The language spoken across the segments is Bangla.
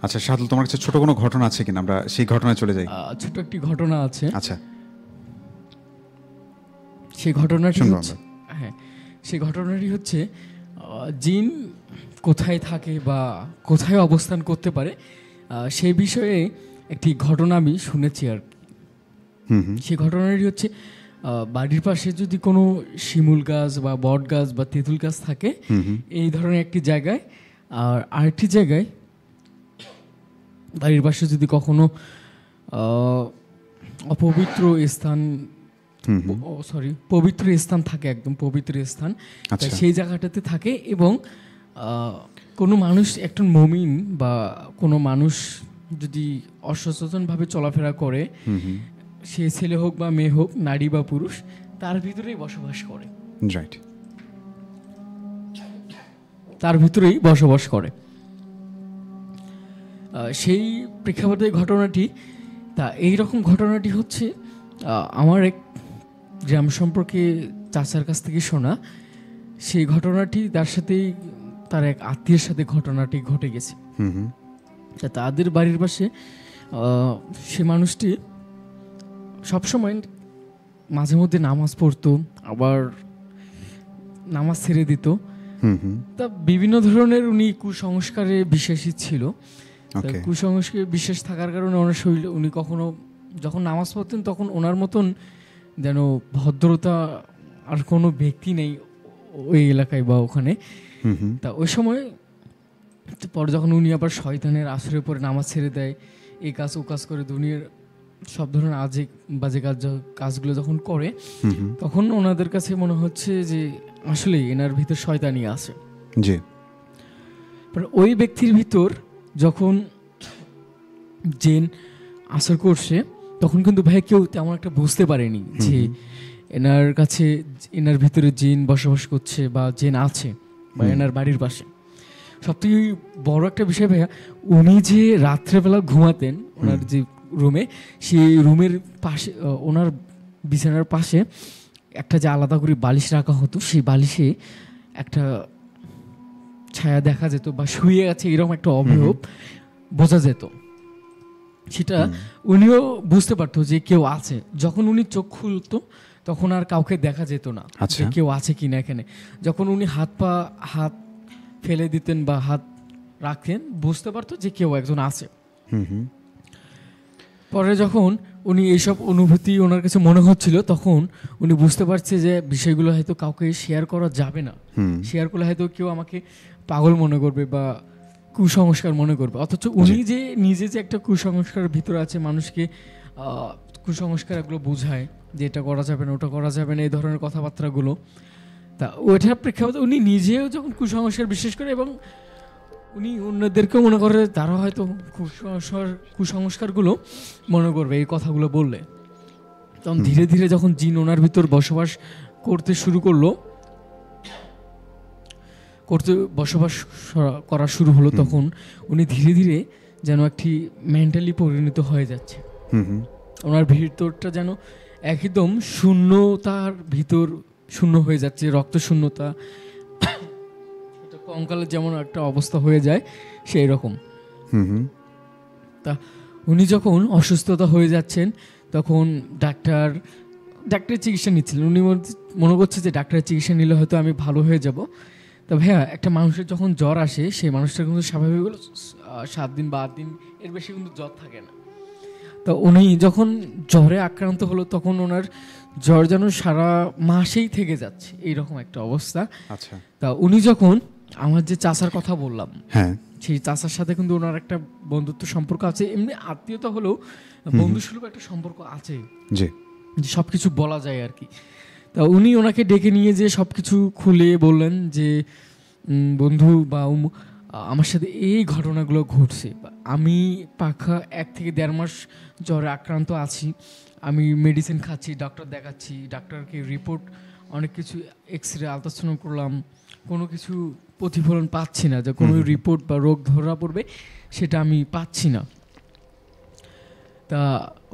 আচ্ছা শাহদুল, তোমার কাছে ছোট কোনো ঘটনা আছে কিনা? আমরা সেই ঘটনায় চলে যাই। ছোট একটি ঘটনা আছে। আচ্ছা, সেই ঘটনাটি শুনবো হচ্ছে, আমরা। হ্যাঁ, সেই ঘটনাটি হচ্ছে জিন কোথায় থাকে বা কোথায় অবস্থান করতে পারে সেই বিষয়ে একটি ঘটনা আমি শুনেছি আর কি। সেই ঘটনাটি হচ্ছে বাড়ির পাশে যদি কোনো শিমুল গাছ বা বট গাছ বা তেঁতুল গাছ থাকে এই ধরনের একটি জায়গায়, আর আরেকটি জায়গায় বাড়ির পাশে যদি কখনো অপবিত্র স্থান, পবিত্র স্থান থাকে, একদম পবিত্র স্থান, সেই জায়গাটাতে থাকে এবং কোনো মানুষ, একজন মুমিন বা কোনো মানুষ যদি অসচেতনভাবে চলাফেরা করে, সে ছেলে হোক বা মেয়ে হোক, নারী বা পুরুষ, তার ভিতরেই বসবাস করে, রাইট, তার ভিতরেই বসবাস করে। সেই প্রেক্ষাপটে ঘটনাটি, তা এইরকম ঘটনাটি হচ্ছে আমার এক গ্রাম সম্পর্কে চাচার কাছ থেকে শোনা। সেই ঘটনাটি তার সাথেই, তার এক আত্মীয়ের সাথে ঘটনাটি ঘটে গেছে। তাদের বাড়ির পাশে সে মানুষটি সবসময় মাঝে মধ্যে নামাজ পড়তো, আবার নামাজ ছেড়ে দিত। তা বিভিন্ন ধরনের উনি কুসংস্কারে বিশ্বাসী ছিল। কুসংস্কারে বিশ্বাস থাকার কারণে ওনার শরীরে, উনি কখনো যখন নামাজ পড়তেন তখন ওনার মতন যেন ভদ্রতা আর কোনো ব্যক্তি নেই ওই এলাকায় বা ওখানে। তা ওই সময় পরে যখন উনি আবার শয়তানের আশ্রয়ে পরে নামাজ ছেড়ে দেয়, এই কাজ ও কাজ করে, দুনিয়ার সব ধরনের বাজে কাজগুলো যখন করে, তখন ওনাদের কাছে মনে হচ্ছে যে আসলে এনার ভিতর শয়তানি আছে। জি। ওই ব্যক্তির ভিতর যখন জিন আসর করছে, তখন কিন্তু ভাই কেউ তেমন একটা বুঝতে পারেনি যে এনার কাছে, এনার ভিতরে জিন বসবাস করছে বা জিন আছে বা এনার বাড়ির পাশে। সবথেকে বড় একটা বিষয় ভাইয়া, উনি যে রাত্রেবেলা ঘুমাতেন ওনার যে রুমে, সেই রুমের পাশে, ওনার বিছানার পাশে একটা যে আলাদা করে বালিশ রাখা হতো, সেই বালিশে একটা ছায়া দেখা যেত বা শুয়ে আছে এরকম একটা অবয়ব বোঝা যেত। সেটা উনিও বুঝতে পারতো যে কেউ আছে। যখন উনি চোখ খুলতো তখন আর কাউকে দেখা যেত না যে কেউ আছে কিনা এখানে। যখন উনি হাত ফেলে দিতেন বা হাত রাখতেন, বুঝতে পারতো যে কেউ একজন আছে। পরে যখন উনি এইসব অনুভূতি ওনার কাছে মনে হচ্ছিল, তখন উনি বুঝতে পারছে যে বিষয়গুলো হয়তো কাউকে শেয়ার করা যাবে না। শেয়ার করলে হয়তো কেউ আমাকে পাগল মনে করবে বা কুসংস্কার মনে করবে। অথচ উনি যে নিজে যে একটা কুসংস্কারের ভিতরে আছে, মানুষকে কুসংস্কার এগুলো বোঝায় যে এটা করা যাবে না, ওটা করা যাবে না, এই ধরনের কথাবার্তাগুলো। তা ওইটার প্রেক্ষাপটে উনি নিজেও যখন কুসংস্কার বিশ্বাস করে এবং উনি অন্যদেরকেও মনে করে তারা হয়তো কুসংস্কারগুলো মনে করবে এই কথাগুলো বললে। তখন ধীরে ধীরে যখন জিন ওনার ভিতর বসবাস করা শুরু হলো, তখন উনি ধীরে ধীরে যেন একটি মেন্টালি পরিণত হয়ে যাচ্ছে। ওনার ভিতরটা যেন একদম শূন্যতার ভিতর শূন্য হয়ে যাচ্ছে, রক্ত শূন্যতা, কঙ্কালের যেমন একটা অবস্থা হয়ে যায় সেই রকম। তা উনি যখন অসুস্থতা হয়ে যাচ্ছেন, তখন ডাক্তারের চিকিৎসা নিচ্ছিলেন। উনি মনে করছে যে ডাক্তারের চিকিৎসা নিলে হয়তো আমি ভালো হয়ে যাব। তা ভাইয়া, একটা মানুষের যখন জ্বর আসে, সেই মানুষটার কিন্তু স্বাভাবিক 7 দিন বা 8 দিন এর বেশি কিন্তু জ্বর থাকে না। তো উনি যখন জ্বরে আক্রান্ত হলো, তখন ওনার জ্বর যেন সারা মাসেই থেকে যাচ্ছে, এইরকম একটা অবস্থা। আচ্ছা। তা উনি যখন, আমার যে চাচার কথা বললাম, হ্যাঁ, সেই চাচার সাথে কিন্তু ওনার একটা বন্ধুত্ব সম্পর্ক আছে, এমনি আত্মীয়তা হলেও বন্ধুসুলভ একটা সম্পর্ক আছে, যে সবকিছু বলা যায় আর কি। তা উনি ওনাকে ডেকে নিয়ে যে সবকিছু খুলে বললেন যে বন্ধু বা আমার সাথে এই ঘটনাগুলো ঘটছে, আমি পাখা 1 থেকে 1.5 মাস জ্বরে আক্রান্ত আছি, আমি মেডিসিন খাচ্ছি, ডাক্তার দেখাচ্ছি, ডাক্তারকে রিপোর্ট অনেক কিছু এক্সরে আলট্রাসাউন্ড করলাম, কোনো কিছু প্রতিফলন পাচ্ছি না, যে কোনো রিপোর্ট বা রোগ ধরা পড়বে সেটা আমি পাচ্ছি না। তা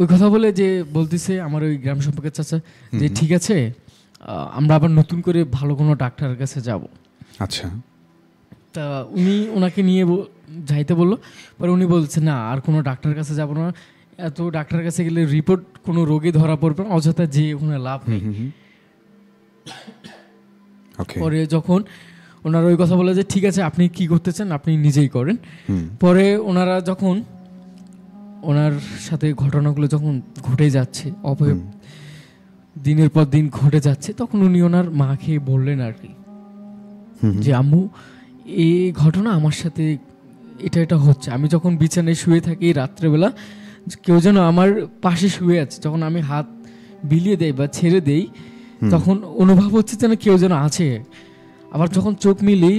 ওই কথা বলে যে বলতেছে আমার ওই গ্রাম সম্পর্কের চাচা যে ঠিক আছে, আমরা আবার নতুন করে ভালো কোনো ডাক্তারের কাছে যাব। আচ্ছা। তা উনি ওনাকে নিয়ে যাইতে বললো, পরে উনি বলছে না আর কোনো ডাক্তারের কাছে যাবো না, এত ডাক্তারের কাছে গেলে রিপোর্ট কোনো রোগে ধরা পড়বে না, অযথা যে ওখানে লাভ নেই। পরে যখন ওনারা ওই কথা বলে যে ঠিক আছে আপনি কি করতে চান আপনি নিজেই করেন, পরে ওনারা যখন ওনার সাথে ঘটনাগুলো যখন ঘটে যাচ্ছে দিনের পর দিন ঘটে যাচ্ছে, তখন উনি ওনার মাকে বললেন আর কি যে আম্মু এই ঘটনা আমার সাথে এটা হচ্ছে, আমি যখন বিছানায় শুয়ে থাকি রাত্রেবেলা কেউ যেন আমার পাশে শুয়ে আছে, যখন আমি হাত বিলিয়ে দেই বা ছেড়ে দেই তখন অনুভব হচ্ছে যেন কেউ যেন আছে, আবার যখন চোখ মিলি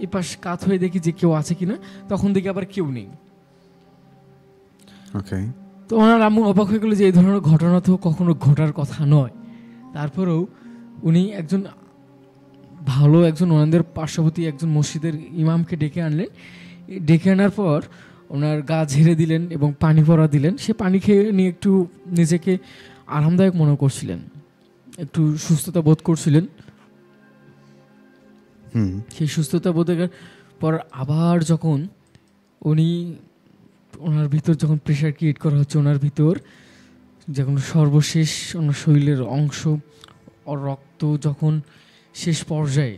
এই পাশ কাত হয়ে দেখি যে কেউ আছে কিনা তখন দেখি আবার কেউ নেই। তো ওনার আম্মু অবাক হয়ে গেল যে এই ধরনের ঘটনা তো কখনো ঘটার কথা নয়। তারপরেও উনি একজন ওনাদের পার্শ্ববর্তী একজন মসজিদের ইমামকে ডেকে আনলেন, ডেকে আনার পর ওনার গা ঝেড়ে দিলেন এবং পানি পরা দিলেন। সে পানি খেয়ে নিয়ে একটু নিজেকে আরামদায়ক মনে করছিলেন, একটু সুস্থতা বোধ করছিলেন। সেই সুস্থতা বোধের পর আবার যখন ওনার ভিতর যখন প্রেশার ক্রিয়েট করা হচ্ছে, ওনার ভিতর যখন সর্বশেষ ওনার শরীরের অংশ রক্ত যখন শেষ পর্যায়ে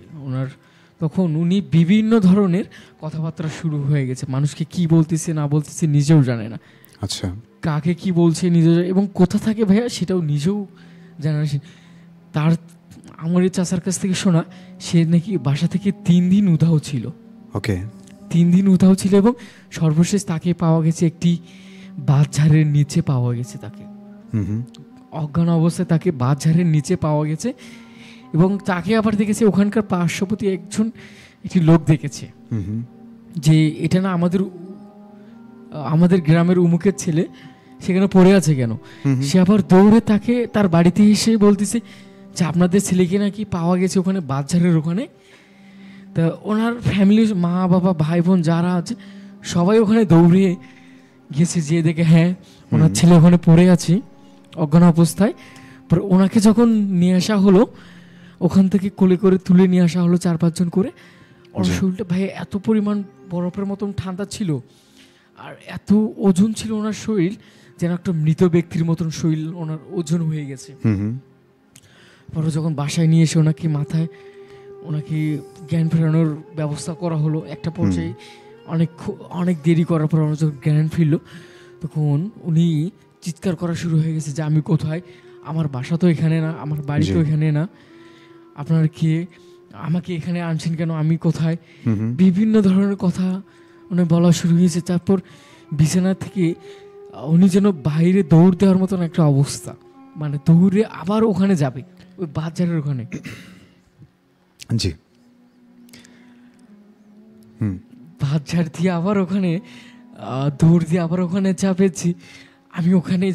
তখন উনি বিভিন্ন ধরনের কথাবার্তা শুরু হয়ে গেছে, মানুষকে কি বলতেছে না বলতেছে নিজেও জানে না, আচ্ছা কাকে কি বলছে নিজেও, এবং কোথা থাকে ভাইয়া সেটাও নিজেও জানে না। তার আমার এই চাচার কাছ থেকে শোনা সে নাকি বাসা থেকে 3 দিন উধাও ছিল। 3 দিন উধাও ছিল এবং সর্বশেষ তাকে পাওয়া গেছে একটি বাঁশঝাড়ের নিচে পাওয়া গেছে, তাকে অজ্ঞান অবস্থায় তাকে বাঁশঝাড়ের নিচে পাওয়া গেছে। এবং তাকে আবার দেখেছে ওখানকার পার্শ্ববর্তী একটি লোক দেখেছে যে এটা না আমাদের গ্রামের উমুকের ছেলে, সেখানে পড়ে আছে কেন। সে আবার দৌড়ে তাকে তার বাড়িতে এসে বলতেছে যে আপনাদের ছেলেকে নাকি পাওয়া গেছে ওখানে বাঁশঝাড়ের ওখানে। তা ওনার ফ্যামিলির মা বাবা ভাই বোন যারা আছে সবাই ওখানে দৌড়ে গেছে, যে দেখে হ্যাঁ ওনার ছেলে ওখানে পড়ে আছে অজ্ঞান অবস্থায়। পরে ওনাকে যখন নিয়ে আসা হলো, ওখান থেকে কোলে করে তুলে নিয়ে আসা হলো 4-5 জন করে। ওনার শরীরটা ভাই এত পরিমাণ বরফের মতন ঠান্ডা ছিল আর এত ওজন ছিল ওনার শরীর, যেন একটা মৃত ব্যক্তির মতন শরীর ওনার ওজন হয়ে গেছে। পরে যখন বাসায় নিয়ে এসে ওনাকে জ্ঞান ফেরানোর ব্যবস্থা করা হলো, একটা পর্যায়ে অনেক দেরি করার পর ওনার যখন জ্ঞান ফিরল তখন উনি চিৎকার করা শুরু হয়ে গেছে যে আমি কোথায়, আমার বাসা তো এখানে না, আমার বাড়ি তো এখানে না, আপনার কে, আমাকে এখানে আনছেন কেন, আমি কোথায়, বিভিন্ন ধরনের কথা উনি বলা শুরু হয়েছে। তারপর বিছানা থেকে উনি যেন বাইরে দৌড় দেওয়ার মতন একটা অবস্থা, মানে দৌড়ে আবার ওখানে যাবে ওই বাজারের ওখানে। বাজার দিয়ে আবার ওখানে দৌড় দিয়ে আবার ওখানে যাবেছি, আমি ওখানে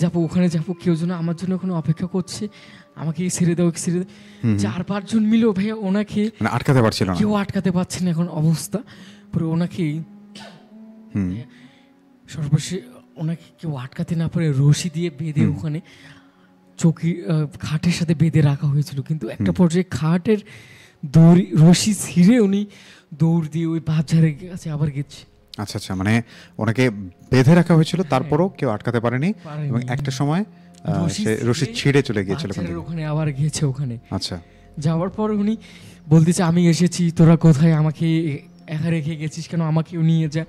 যাবো কেউ যেন আমার জন্য ওখানে অপেক্ষা করছে, আমাকে ছেড়ে দাও 4-5 জন মিলেও ভাইয়া ওনাকে আটকাতে পারছিল না, কেউ আটকাতে পারছে না এখন অবস্থা। পরে ওনাকে সর্বশেষ ওনাকে কেউ আটকাতে না পারে রশি দিয়ে বেঁধে ওখানে খাটের সাথে বেঁধে রাখা হয়েছিল, কিন্তু একটা পর্যায়ে খাটের রশি ছিঁড়ে উনি দৌড় দিয়ে ওই বাজারের কাছে আবার গেছে। আচ্ছা, মানে ওনাকে বেঁধে রাখা হয়েছিল, তারপরও কেউ আটকাতে পারেনি এবং একটা সময় রশি ছিঁড়ে চলে গিয়েছিল ওখানে, আবার গিয়েছে ওখানে। আচ্ছা, যাওয়ার পর উনি বলতেছে আমি এসেছি, তোরা কোথায়, আমাকে একা রেখে গেছিস কেন, আমাকেও নিয়ে যা,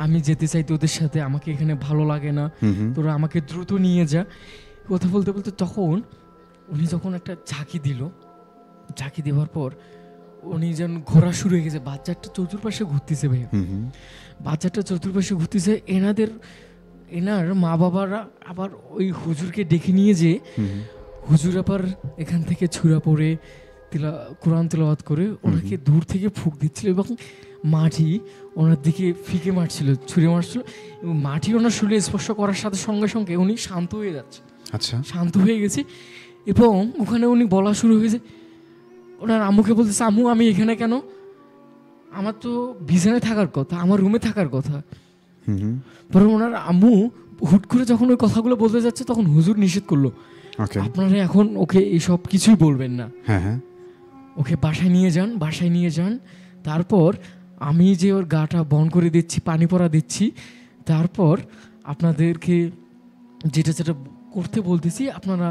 আমি যেতে চাই তোদের সাথে, আমাকে এখানে ভালো লাগে না, তোরা আমাকে দ্রুত নিয়ে যা। কথা বলতে বলতে তখন উনি যখন একটা ঝাঁকি দেওয়ার পর উনি যেন ঘোরা শুরু হয়ে গেছে, বাচ্চাটা চতুর্পাশে ঘুরতেছে ভাইয়া, বাচ্চাটা চতুর্পাশে ঘুরতেছে। এনার মা বাবারা আবার ওই হুজুরকে ডেকে নিয়ে যে হুজুর আবার এখান থেকে ছুরা পড়ে কোরআন তেলাওয়াত করে ওনাকে দূর থেকে ফুঁক দিচ্ছিল এবং মাটি ওনার দিকে ফিকে মারছিল, ছুঁড়ে মারছিল এবং মাটি ওনার শরীরে স্পর্শ করার সাথে সঙ্গে সঙ্গে উনি শান্ত হয়ে যাচ্ছে। আচ্ছা, শান্ত হয়ে গেছে এবং ওখানে উনি বলা শুরু হয়েছে, ওনার আম্মুকে বলতেছে আম্মু আমি এখানে কেন, আমার তো বিছানায় থাকার কথা, আমার রুমে থাকার কথা। পরে ওনার আম্মু হুট করে যখন ওই কথাগুলো বলতে যাচ্ছে তখন হুজুর নিষেধ করলো, আপনারা এখন ওকে এইসব কিছুই বলবেন না, ওকে বাসায় নিয়ে যান। তারপর আমি যে ওর গাটা বন করে দিচ্ছি, পানি পরা দিচ্ছি, তারপর আপনাদেরকে যেটা যেটা করতে বলতেছি আপনারা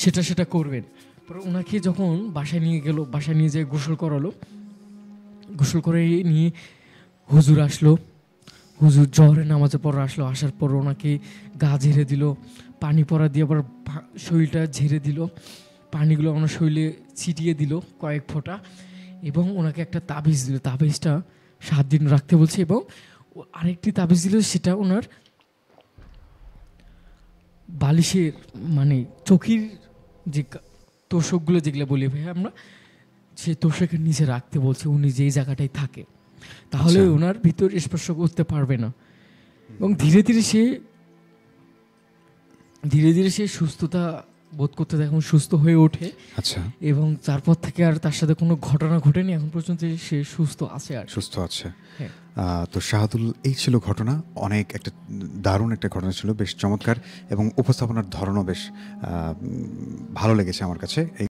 সেটা সেটা করবেন। পরে ওনাকে যখন বাসায় নিয়ে গেল, বাসায় নিয়ে যেয়ে গোসল করালো, গোসল করে নিয়ে হুজুর আসলো, হুজুর জহরের নামাজের পর আসলো, আসার পর ওনাকে গা ঝেড়ে দিল, পানি পরা দিয়ে আবার শরীরটা ঝেড়ে দিল, পানিগুলো ওনার শরীরে ছিটিয়ে দিল কয়েক ফোঁটা, এবং ওনাকে একটা তাবিজ দিল, তাবিজটা 7 দিন রাখতে বলছে, এবং আরেকটি তাবিজ দিল, সেটা ওনার বালিশের মানে চোখের যে তোষকগুলো যেগুলো বলি ভাই আমরা, সে তোষকের নিচে রাখতে বলছে, উনি যেই জায়গাটায় থাকে, তাহলে ওনার ভিতর স্পর্শ করতে পারবে না। এবং ধীরে ধীরে সে সুস্থতা বোধ করতে এখন সুস্থ হয়ে ওঠে। আচ্ছা। এবং তারপর থেকে আর তার সাথে কোনো ঘটনা ঘটেনি, এখন পর্যন্ত সে সুস্থ আছে। আর সুস্থ আছে। হ্যাঁ। তো শাহাদুল, এই ছিল ঘটনা, অনেক একটা দারুণ একটা ঘটনা ছিল, বেশ চমৎকার, এবং উপস্থাপনার ধরনও বেশ ভালো লেগেছে আমার কাছে।